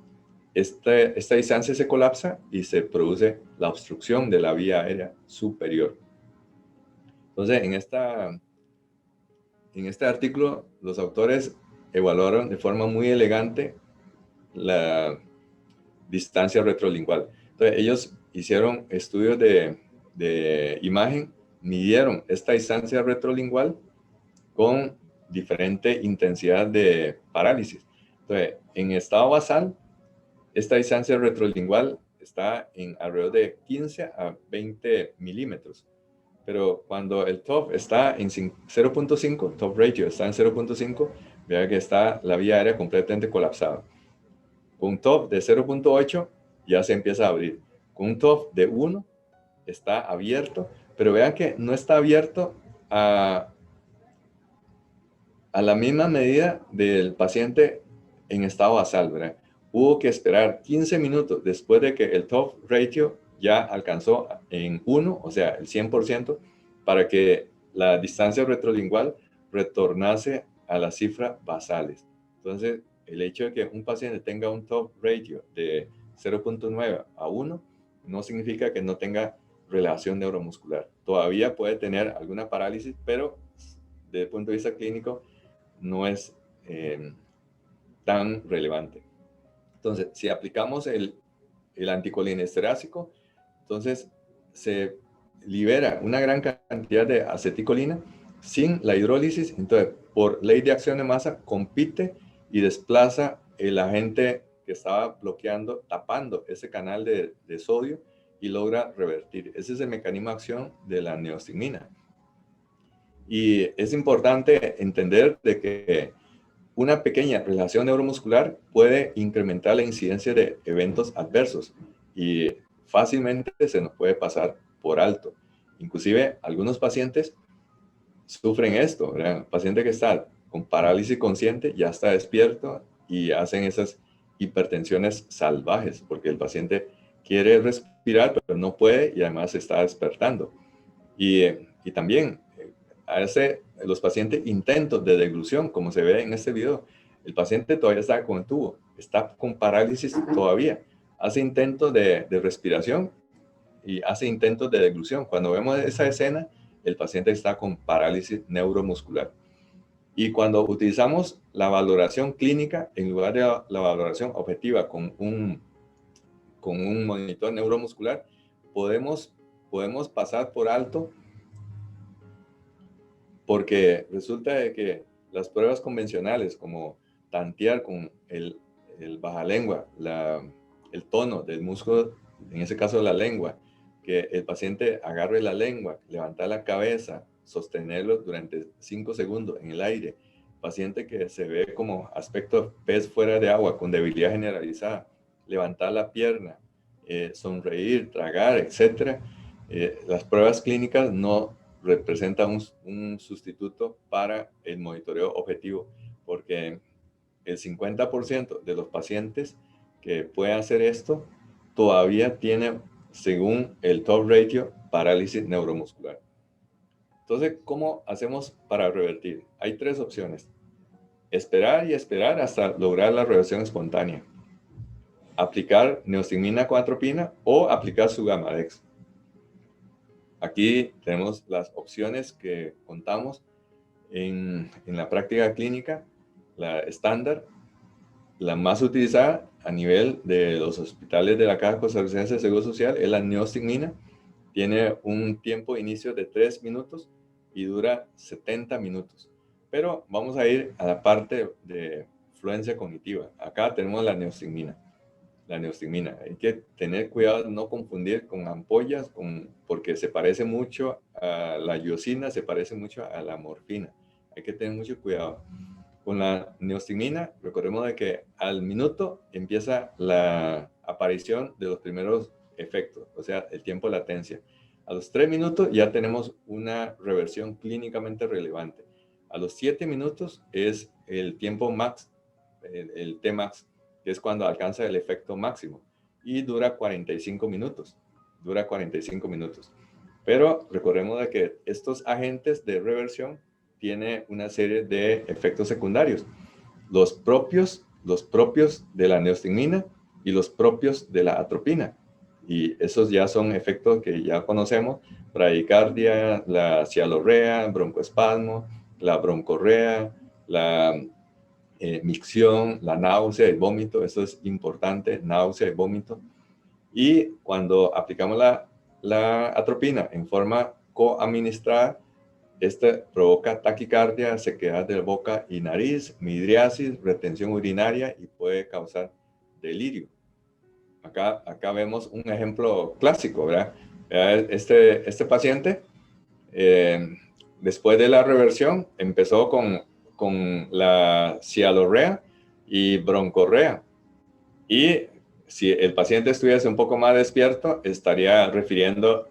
Esta distancia se colapsa y se produce la obstrucción de la vía aérea superior. Entonces, en este artículo, los autores evaluaron de forma muy elegante la distancia retrolingual. Entonces, ellos hicieron estudios de imagen, midieron esta distancia retrolingual con diferente intensidad de parálisis. Entonces, en estado basal, esta distancia retrolingual está en alrededor de 15 a 20 milímetros. Pero cuando el TOF está en 0.5, TOF ratio está en 0.5, vea que está la vía aérea completamente colapsada. Con un TOF de 0.8 ya se empieza a abrir. Con un TOF de 1 está abierto, pero vean que no está abierto a la misma medida del paciente en estado basal, ¿verdad? Hubo que esperar 15 minutos después de que el TOF ratio ya alcanzó en 1, o sea, el 100%, para que la distancia retrolingual retornase a las cifras basales. Entonces, el hecho de que un paciente tenga un TOF ratio de 0.9 a 1 no significa que no tenga relajación neuromuscular. Todavía puede tener alguna parálisis, pero desde el punto de vista clínico no es tan relevante. Entonces, si aplicamos el anticolinesterásico, entonces se libera una gran cantidad de aceticolina sin la hidrólisis. Entonces, por ley de acción de masa, compite y desplaza el agente que estaba bloqueando, tapando ese canal de sodio y logra revertir. Ese es el mecanismo de acción de la neostigmina. Y es importante entender de que una pequeña relajación neuromuscular puede incrementar la incidencia de eventos adversos y fácilmente se nos puede pasar por alto. Inclusive algunos pacientes sufren esto, ¿verdad? El paciente que está con parálisis consciente ya está despierto y hacen esas hipertensiones salvajes porque el paciente quiere respirar pero no puede y además se está despertando. Y también hace los pacientes intentos de deglución, como se ve en este video. El paciente todavía está con el tubo, está con parálisis todavía. Hace intentos de respiración y hace intentos de deglución. Cuando vemos esa escena, el paciente está con parálisis neuromuscular. Y cuando utilizamos la valoración clínica en lugar de la valoración objetiva con un monitor neuromuscular, podemos pasar por alto porque resulta de que las pruebas convencionales, como tantear con el bajalengua, el tono del músculo, en ese caso la lengua, que el paciente agarre la lengua, levantar la cabeza, sostenerlo durante 5 segundos en el aire, paciente que se ve como aspecto pez fuera de agua, con debilidad generalizada, levantar la pierna, sonreír, tragar, etc. Las pruebas clínicas no representa un sustituto para el monitoreo objetivo, porque el 50% de los pacientes que pueden hacer esto todavía tienen, según el TOF ratio, parálisis neuromuscular. Entonces, ¿cómo hacemos para revertir? Hay 3 opciones. Esperar y esperar hasta lograr la reversión espontánea. Aplicar neostigmina con atropina o aplicar Sugamadex. Aquí tenemos las opciones que contamos en la práctica clínica, la estándar, la más utilizada a nivel de los hospitales de la Caja Costarricense de Seguro Social es la neostigmina. Tiene un tiempo de inicio de 3 minutos y dura 70 minutos. Pero vamos a ir a la parte de fluencia cognitiva. Acá tenemos la neostigmina. Hay que tener cuidado de no confundir con ampollas, porque se parece mucho a la iosina, se parece mucho a la morfina. Hay que tener mucho cuidado. Con la neostigmina, recordemos de que al minuto empieza la aparición de los primeros efectos, o sea, el tiempo de latencia. A los 3 minutos ya tenemos una reversión clínicamente relevante. A los 7 minutos es el tiempo max, el Tmax, que es cuando alcanza el efecto máximo, y dura 45 minutos. dura 45 minutos. Pero recordemos de que estos agentes de reversión tienen una serie de efectos secundarios. Los propios de la neostigmina y los propios de la atropina. Y esos ya son efectos que ya conocemos: bradicardia, la cialorrea, broncoespasmo, la broncorrea, la micción, la náusea y vómito. Eso es importante, náusea y vómito. Y cuando aplicamos la atropina en forma coadministrada, esta provoca taquicardia, sequedad de boca y nariz, midriasis, retención urinaria y puede causar delirio. Acá vemos un ejemplo clásico, ¿verdad? Este paciente, después de la reversión, empezó con la cialorrea y broncorrea. Y si el paciente estuviese un poco más despierto, estaría refiriendo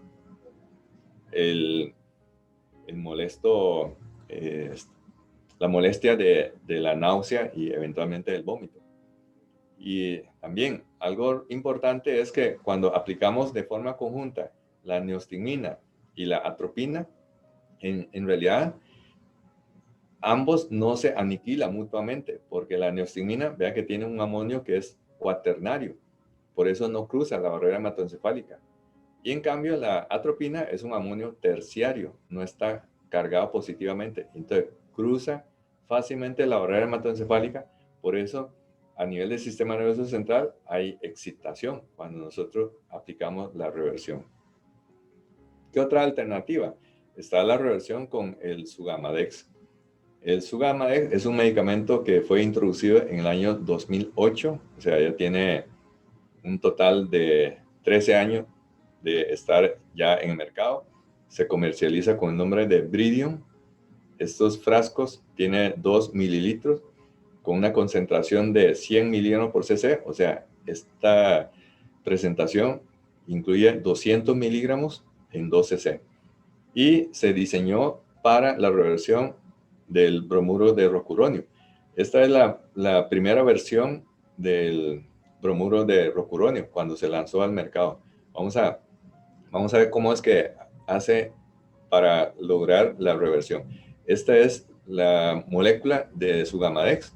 el molesto, la molestia de la náusea y eventualmente del vómito. Y también algo importante es que cuando aplicamos de forma conjunta la neostigmina y la atropina, en realidad ambos no se aniquilan mutuamente, porque la neostigmina, vea que tiene un amonio que es cuaternario, por eso no cruza la barrera hematoencefálica. Y en cambio la atropina es un amonio terciario, no está cargado positivamente, entonces cruza fácilmente la barrera hematoencefálica. Por eso a nivel del sistema nervioso central hay excitación cuando nosotros aplicamos la reversión. ¿Qué otra alternativa? Está la reversión con el Sugamadex. El Sugamadex es un medicamento que fue introducido en el año 2008, o sea, ya tiene un total de 13 años de estar ya en el mercado. Se comercializa con el nombre de Bridium. Estos frascos tienen 2 mililitros con una concentración de 100 miligramos por cc, o sea, esta presentación incluye 200 miligramos en 2 cc. Y se diseñó para la reversión del bromuro de rocuronio. Esta es la primera versión del bromuro de rocuronio cuando se lanzó al mercado. Vamos a ver cómo es que hace para lograr la reversión. Esta es la molécula de Sugamadex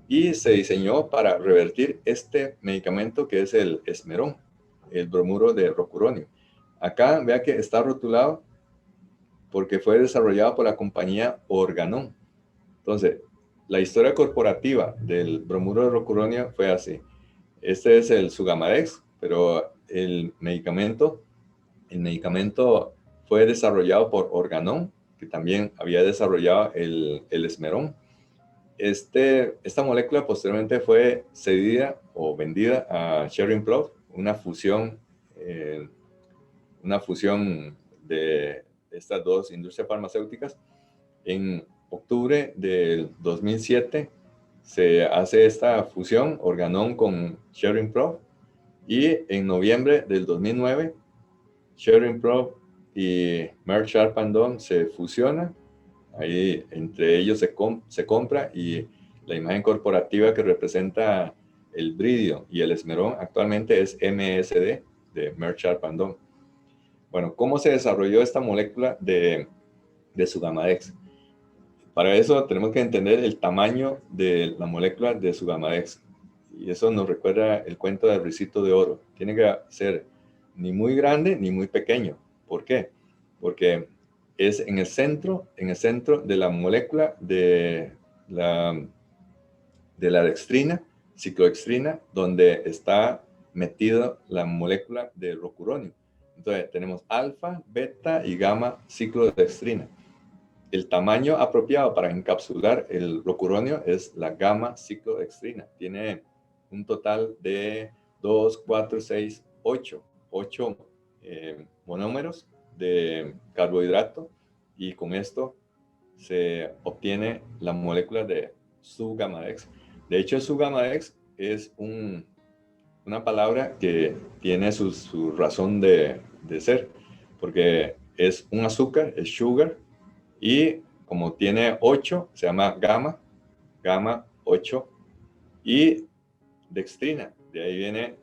y se diseñó para revertir este medicamento que es el esmerón, el bromuro de rocuronio. Acá vea que está rotulado porque fue desarrollado por la compañía Organon. Entonces, la historia corporativa del bromuro de rocuronio fue así. Este es el Sugamadex, pero el medicamento fue desarrollado por Organon, que también había desarrollado el esmerón. Esta molécula posteriormente fue cedida o vendida a Schering-Plough, una fusión de estas dos industrias farmacéuticas. En octubre del 2007 se hace esta fusión, Organon con Schering-Plough, y en noviembre del 2009 Schering-Plough y Merck Sharp & Dohme se fusionan. Ahí entre ellos se compra, y la imagen corporativa que representa el Bridium y el esmerón actualmente es MSD de Merck Sharp & Dohme. Bueno, ¿cómo se desarrolló esta molécula de Sugamadex? Para eso tenemos que entender el tamaño de la molécula de Sugamadex. Y eso nos recuerda el cuento del risito de oro. Tiene que ser ni muy grande ni muy pequeño. ¿Por qué? Porque es en el centro de la molécula de la dextrina, ciclodextrina, donde está metida la molécula de rocuronio. Entonces tenemos alfa, beta y gamma ciclodextrina. El tamaño apropiado para encapsular el rocuronio es la gamma ciclodextrina. Tiene un total de 2, 4, 6, 8 monómeros de carbohidrato, y con esto se obtiene la molécula de Sugamadex. De hecho, Sugamadex es una palabra que tiene su razón de ser, porque es un azúcar, es sugar, y como tiene 8, se llama gamma 8, y dextrina, de ahí viene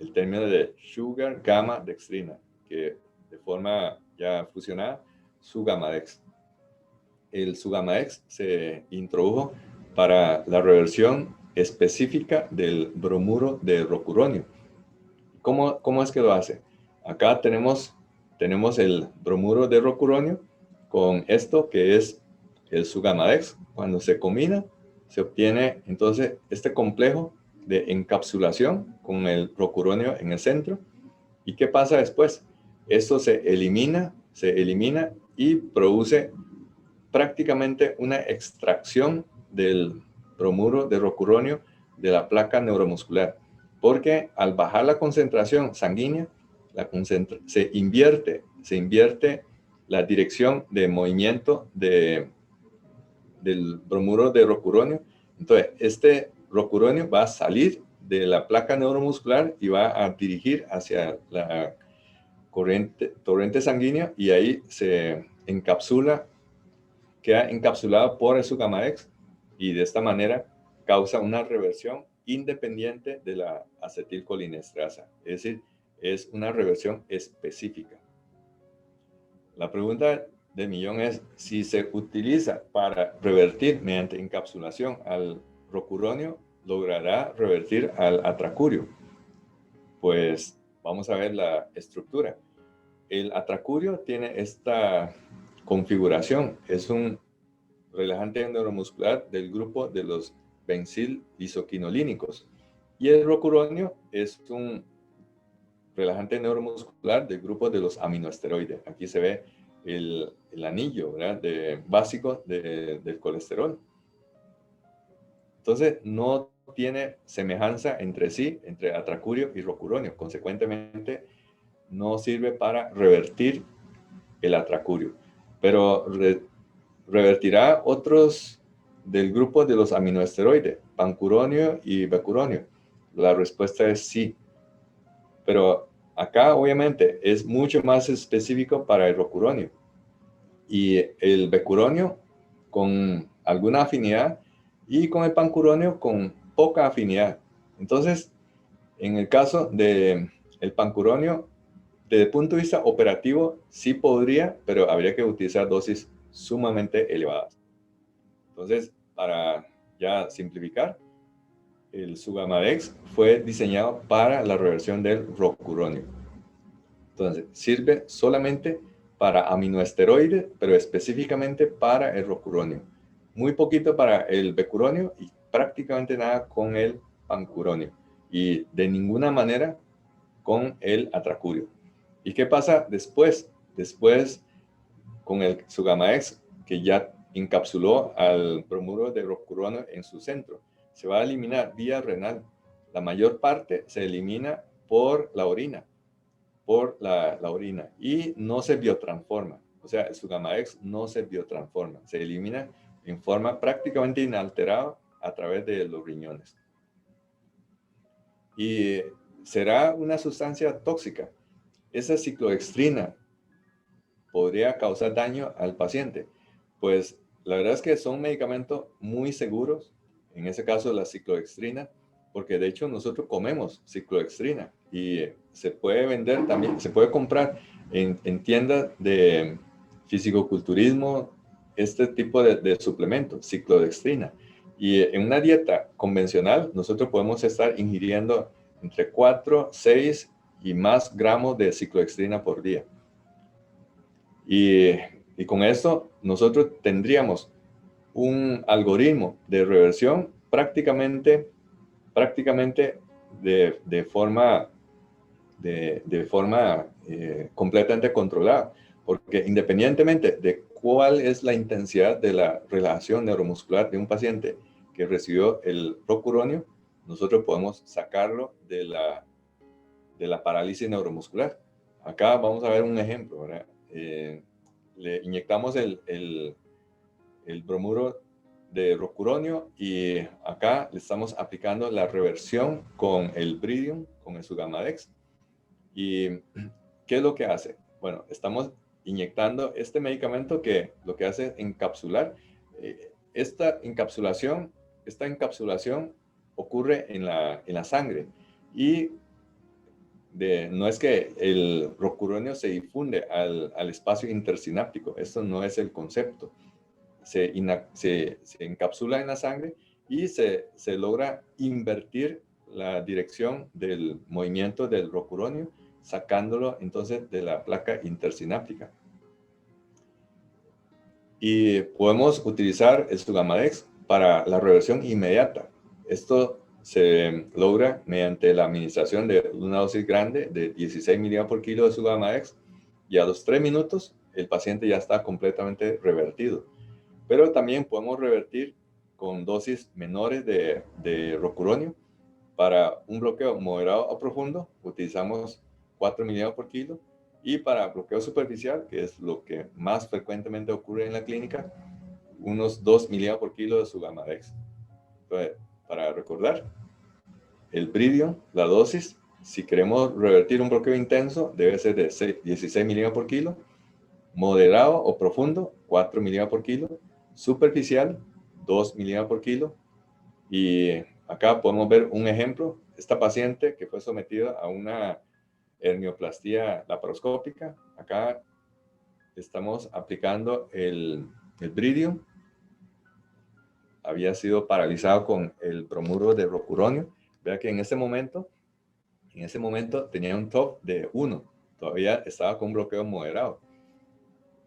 el término de sugar gamma dextrina, que de forma ya fusionada, Sugamadex. El Sugamadex se introdujo para la reversión específica del bromuro de rocuronio. ¿Cómo es que lo hace? Acá tenemos el bromuro de rocuronio con esto que es el Sugamadex. Cuando se combina, se obtiene entonces este complejo de encapsulación con el rocuronio en el centro. ¿Y qué pasa después? Esto se elimina y produce prácticamente una extracción del bromuro de rocuronio de la placa neuromuscular, porque al bajar la concentración sanguínea, se invierte la dirección de movimiento del bromuro de rocuronio. Entonces, este rocuronio va a salir de la placa neuromuscular y va a dirigir hacia la torrente sanguínea, y ahí se encapsula, queda encapsulado por el Sugamadex, y de esta manera causa una reversión independiente de la acetilcolinesterasa. Es decir, es una reversión específica. La pregunta del millón es si se utiliza para revertir mediante encapsulación al rocuronio, ¿logrará revertir al atracurio? Pues vamos a ver la estructura. El atracurio tiene esta configuración. Es un relajante neuromuscular del grupo de los benzil-isoquinolínicos. Y el rocuronio es un relajante neuromuscular del grupo de los aminoesteroides. Aquí se ve el anillo, ¿verdad?, básico del colesterol. Entonces, no tiene semejanza entre sí, entre atracurio y rocuronio. Consecuentemente, no sirve para revertir el atracurio. Pero revertirá otros del grupo de los aminoesteroides, pancuronio y becuronio. La respuesta es sí. Pero acá, obviamente, es mucho más específico para el rocuronio. Y el becuronio con alguna afinidad, y con el pancuronio con poca afinidad. Entonces, en el caso del pancuronio, desde el punto de vista operativo, sí podría, pero habría que utilizar dosis sumamente elevadas. Entonces, para ya simplificar, el Sugamadex fue diseñado para la reversión del rocuronio. Entonces, sirve solamente para aminoesteroides, pero específicamente para el rocuronio. Muy poquito para el becuronio y prácticamente nada con el pancuronio. Y de ninguna manera con el atracurio. ¿Y qué pasa después? Después, con el Sugamadex, que ya encapsuló al bromuro de rocuronio en su centro, se va a eliminar vía renal. La mayor parte se elimina por la orina, y no se biotransforma. O sea, el Sugamadex no se biotransforma, se elimina en forma prácticamente inalterada a través de los riñones. Y será una sustancia tóxica. Esa cicloextrina podría causar daño al paciente. Pues la verdad es que son medicamentos muy seguros, en ese caso la cicloextrina, porque de hecho nosotros comemos cicloextrina y se puede vender también, se puede comprar en tiendas de fisicoculturismo este tipo de suplemento, ciclodextrina. Y en una dieta convencional nosotros podemos estar ingiriendo entre 4, 6 y más gramos de cicloextrina por día. Y con esto nosotros tendríamos un algoritmo de reversión prácticamente de forma completamente controlada, porque independientemente de cuál es la intensidad de la relajación neuromuscular de un paciente que recibió el rocuronio, nosotros podemos sacarlo de la parálisis neuromuscular. Acá vamos a ver un ejemplo, ¿verdad? Le inyectamos el bromuro de rocuronio y acá le estamos aplicando la reversión con el Bridium, con el Sugamadex. ¿Y qué es lo que hace? Bueno, estamos inyectando este medicamento que lo que hace es encapsular. Esta encapsulación ocurre en la sangre, y no es que el rocuronio se difunde al espacio intersináptico, esto no es el concepto. Se encapsula en la sangre y se logra invertir la dirección del movimiento del rocuronio, sacándolo entonces de la placa intersináptica. Y podemos utilizar el Sugamadex para la reversión inmediata. Esto se logra mediante la administración de una dosis grande de 16 miligramos por kilo de Sugamadex, y a los 3 minutos el paciente ya está completamente revertido. Pero también podemos revertir con dosis menores de rocuronio. Para un bloqueo moderado a profundo utilizamos 4 miligramos por kilo, y para bloqueo superficial, que es lo que más frecuentemente ocurre en la clínica, unos 2 miligramos por kilo de Sugamadex. Entonces, para recordar, el Bridium, la dosis, si queremos revertir un bloqueo intenso, debe ser de 16 miligramos por kilo, moderado o profundo, 4 miligramos por kilo, superficial, 2 miligramos por kilo. Y acá podemos ver un ejemplo. Esta paciente que fue sometida a una hernioplastia laparoscópica, acá estamos aplicando el Bridium. Había sido paralizado con el bromuro de rocuronio. Vea que en ese momento tenía un TOF de 1. Todavía estaba con un bloqueo moderado.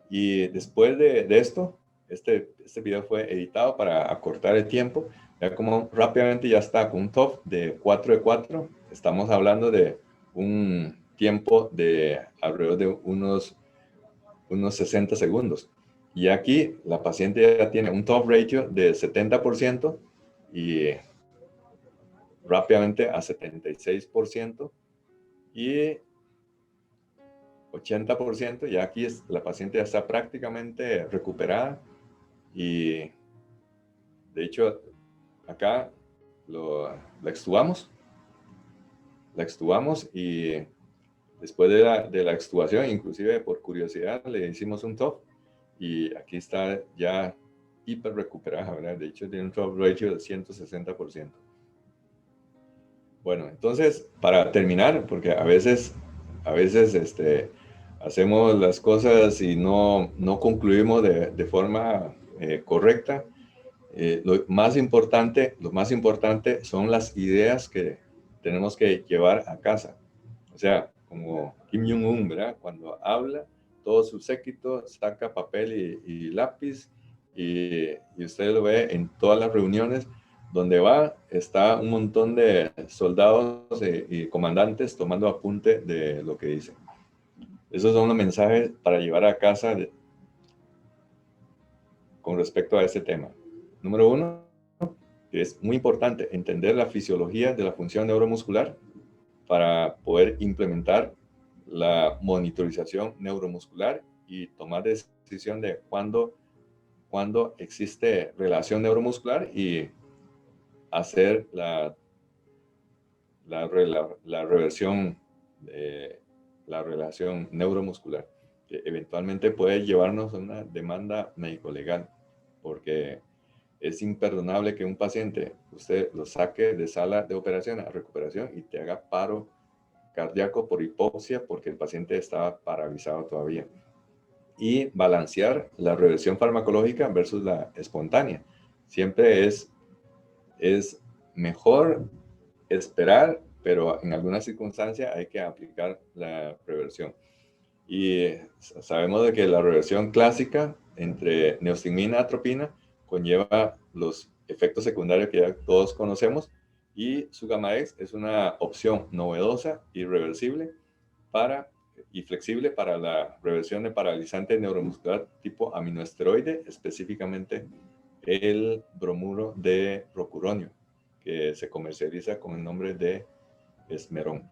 Y después de esto, este video fue editado para acortar el tiempo. Vea cómo rápidamente ya está con un TOF de 4 de 4. Estamos hablando de un tiempo de alrededor de unos 60 segundos. Y aquí la paciente ya tiene un TOF ratio de 70% y rápidamente a 76% y 80%. Ya aquí la paciente ya está prácticamente recuperada, y de hecho acá la extubamos y después de la extubación, inclusive por curiosidad, le hicimos un TOF y aquí está ya hiper recuperada, ¿verdad? De hecho tiene un TOF ratio de 160%. Bueno, entonces, para terminar, porque a veces hacemos las cosas y no concluimos de forma correcta. Lo más importante son las ideas que tenemos que llevar a casa. O sea, como Kim Jong-un, ¿verdad? Cuando habla, todo su séquito saca papel y lápiz, y usted lo ve en todas las reuniones. Donde va, está un montón de soldados y comandantes tomando apunte de lo que dicen. Esos son los mensajes para llevar a casa con respecto a este tema. Número 1, es muy importante entender la fisiología de la función neuromuscular para poder implementar la monitorización neuromuscular y tomar decisión de cuándo existe relación neuromuscular y hacer la reversión de la relación neuromuscular, que eventualmente puede llevarnos a una demanda médico-legal, porque es imperdonable que un paciente, usted lo saque de sala de operación a recuperación y te haga paro cardíaco por hipoxia porque el paciente estaba paralizado todavía. Y balancear la reversión farmacológica versus la espontánea. Siempre es mejor esperar, pero en algunas circunstancias hay que aplicar la reversión. Y sabemos de que la reversión clásica entre neostigmina y atropina conlleva los efectos secundarios que ya todos conocemos, y Sugamadex es una opción novedosa y reversible y flexible para la reversión de paralizante neuromuscular tipo aminoesteroide, específicamente el bromuro de rocuronio, que se comercializa con el nombre de Esmerón.